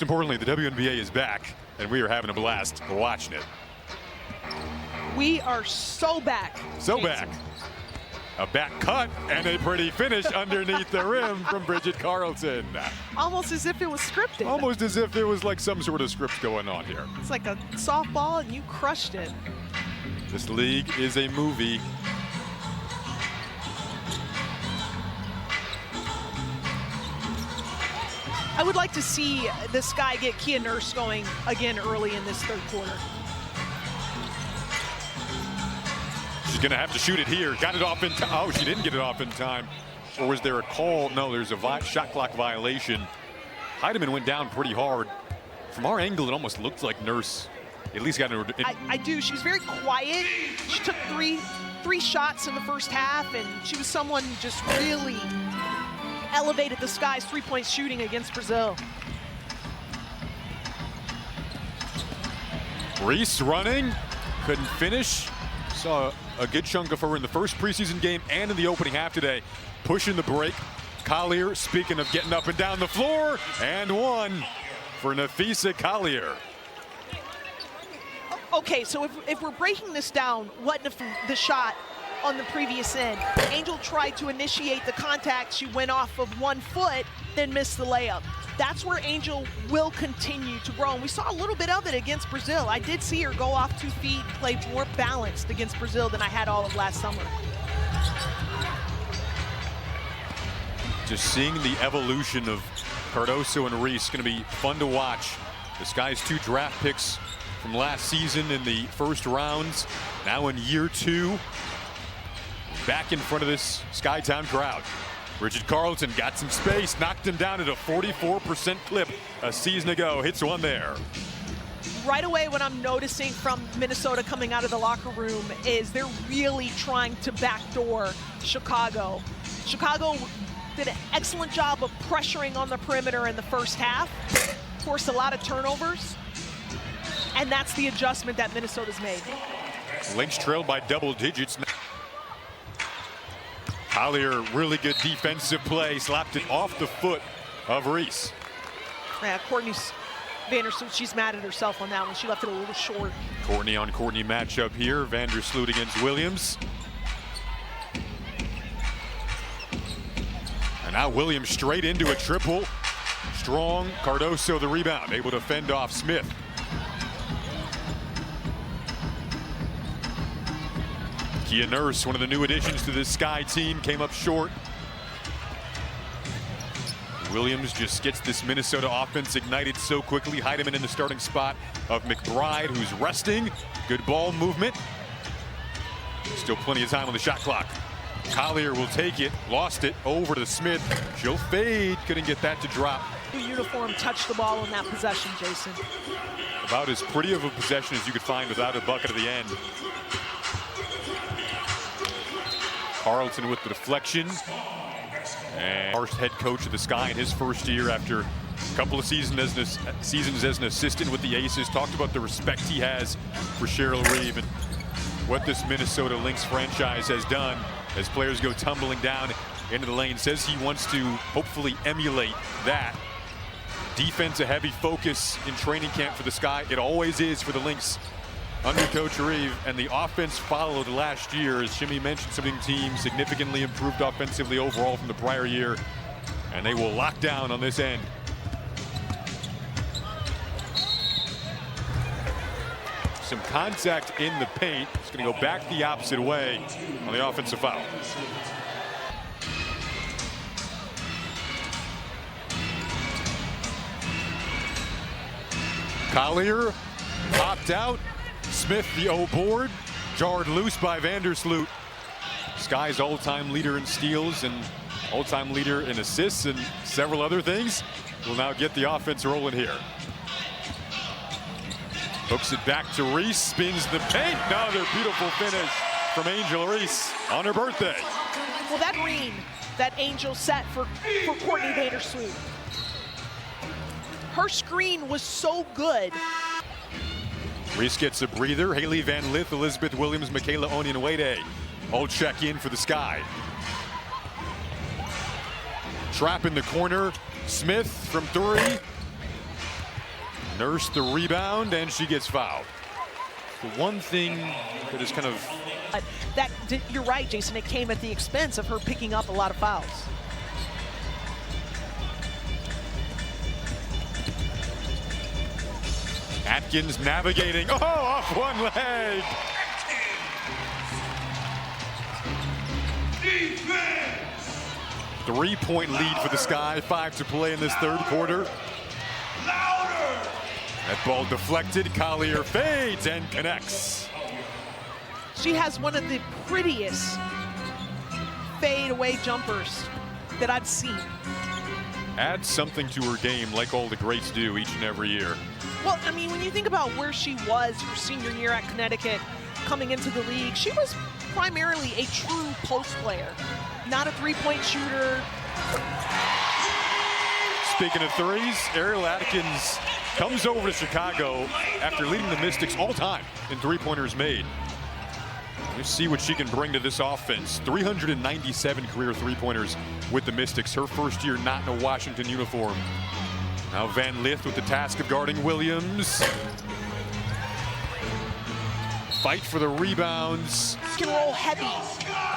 Importantly, the WNBA is back, and we are having a blast watching it. We are so back. So back. A back cut and a pretty finish underneath the rim from Bridget Carlton. Almost as if it was scripted. Almost as if there was like some sort of script going on here. It's like a softball and you crushed it. This league is a movie. I would like to see this guy get Kia Nurse going again early in this third quarter. She's going to have to shoot it here. Got it off in time. Oh, she didn't get it off in time. Or was there a call? No, there's a shot clock violation. Heidemann went down pretty hard. From our angle, it almost looked like Nurse at least got it. I do. She was very quiet. She took three shots in the first half, and she was someone who just really elevated the Sky's three-point shooting against Brazil. Reese running, couldn't finish. Saw a good chunk of her in the first preseason game and in the opening half today. Pushing the break. Collier, speaking of getting up and down the floor, and one for Nafisa Collier. Okay, so if we're breaking this down, what the shot on the previous end? Angel tried to initiate the contact. She went off of 1 foot, then missed the layup. That's where Angel will continue to grow. And we saw a little bit of it against Brazil. I did see her go off 2 feet, play more balanced against Brazil than I had all of last summer. Just seeing the evolution of Cardoso and Reese, going to be fun to watch. This guy's 2 draft picks from last season in the first rounds, now in year 2. Back in front of this Skytown crowd. Bridget Carlton got some space, knocked him down at a 44% clip a season ago. Hits one there. Right away, what I'm noticing from Minnesota coming out of the locker room is they're really trying to backdoor Chicago. Chicago did an excellent job of pressuring on the perimeter in the first half, forced a lot of turnovers, and that's the adjustment that Minnesota's made. Lynx trailed by double digits. Collier, really good defensive play, slapped it off the foot of Reese. Yeah, Courtney Vandersloot, she's mad at herself on that one. She left it a little short. Courtney on Courtney matchup here. Vandersloot against Williams. And now Williams straight into a triple. Strong. Cardoso the rebound, able to fend off Smith. Kia Nurse, one of the new additions to this Sky team, came up short. Williams just gets this Minnesota offense ignited so quickly. Heidemann in the starting spot of McBride, who's resting. Good ball movement. Still plenty of time on the shot clock. Collier will take it, lost it, over to Smith. She'll fade, couldn't get that to drop. The uniform touched the ball in that possession, Jason. About as pretty of a possession as you could find without a bucket at the end. Carlton with the deflection. And first head coach of the Sky in his first year after a couple of seasons as an assistant with the Aces. Talked about the respect he has for Cheryl Reeve and what this Minnesota Lynx franchise has done as players go tumbling down into the lane. Says he wants to hopefully emulate that. Defense a heavy focus in training camp for the Sky. It always is for the Lynx under Coach Reeve, and the offense followed last year. As Jimmy mentioned, some of the teams significantly improved offensively overall from the prior year, and they will lock down on this end. Some contact in the paint. It's going to go back the opposite way on the offensive foul. Collier popped out. Smith, the O board, jarred loose by Vandersloot. Sky's all-time leader in steals and all-time leader in assists and several other things. Will now get the offense rolling here. Hooks it back to Reese, spins the paint. Another beautiful finish from Angel Reese on her birthday. Well, that green that Angel set for Courtney Vandersloot, her screen was so good. Reese gets a breather. Haley Van Lith, Elizabeth Williams, Michaela Onyenwede all check in for the Sky. Trap in the corner. Smith from 3. nursed the rebound, and she gets fouled. The one thing that is kind of... You're right, Jason. It came at the expense of her picking up a lot of fouls. Atkins navigating. Oh, off one leg. Three-point lead for the Sky. 5 to play in this third quarter. That ball deflected. Collier fades and connects. She has one of the prettiest fade-away jumpers that I've seen. Adds something to her game like all the greats do each and every year. Well, I mean, when you think about where she was her senior year at Connecticut, coming into the league, she was primarily a true post player, not a three-point shooter. Speaking of threes, Ariel Atkins comes over to Chicago after leading the Mystics all time in three-pointers made. Let's see what she can bring to this offense. 397 career three-pointers with the Mystics. Her first year not in a Washington uniform. Now Van Lith with the task of guarding Williams. Fight for the rebounds. Can roll heavy,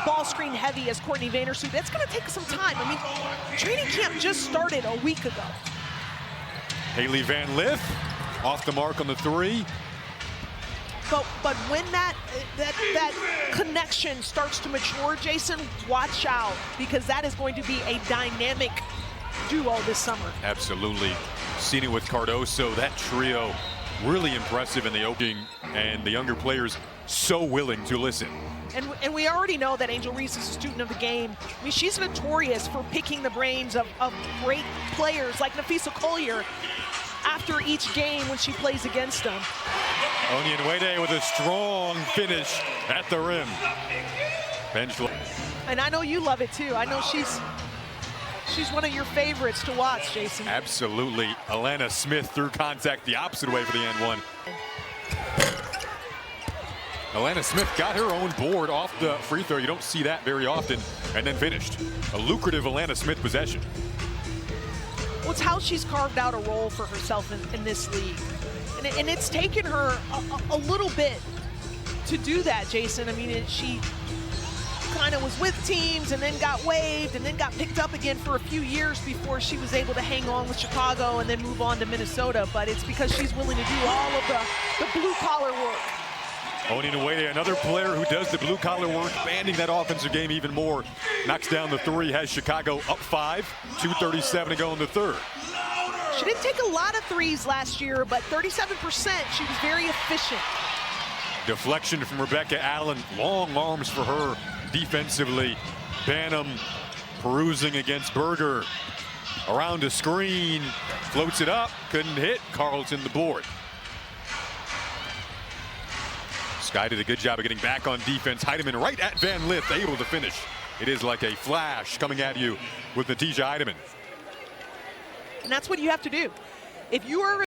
ball screen heavy as Courtney Vandersloot. That's going to take some time. I mean, training camp just started a week ago. Haley Van Lith off the mark on the three. But when that connection starts to mature, Jason, watch out, because that is going to be a dynamic duo this summer. Absolutely. Seen it with Cardoso. That trio really impressive in the opening, and the younger players so willing to listen. And we already know that Angel Reese is a student of the game. I mean, she's notorious for picking the brains of great players like Nafisa Collier after each game when she plays against them. Onyenwede with a strong finish at the rim. And I know you love it too. I know she's one of your favorites to watch, Jason. Absolutely. Alana Smith through contact the opposite way for the N1. Alana Smith got her own board off the free throw. You don't see that very often, and then finished. A lucrative Alana Smith possession. Well, it's how she's carved out a role for herself in this league. And it's taken her a little bit to do that, Jason. I mean, she kind of was with teams and then got waived and then got picked up again for a few years before she was able to hang on with Chicago and then move on to Minnesota. But it's because she's willing to do all of the blue-collar work. Onyenwede, another player who does the blue-collar work, banding that offensive game even more. Knocks down the three, has Chicago up 5, 2:37 to go in the third. She didn't take a lot of threes last year, but 37%, she was very efficient. Deflection from Rebecca Allen, long arms for her defensively. Banham perusing against Berger. Around a screen, floats it up, couldn't hit. Carlton the board. Sky did a good job of getting back on defense. Heidemann right at Van Lith, able to finish. It is like a flash coming at you with Natija Heidemann. And that's what you have to do. If you are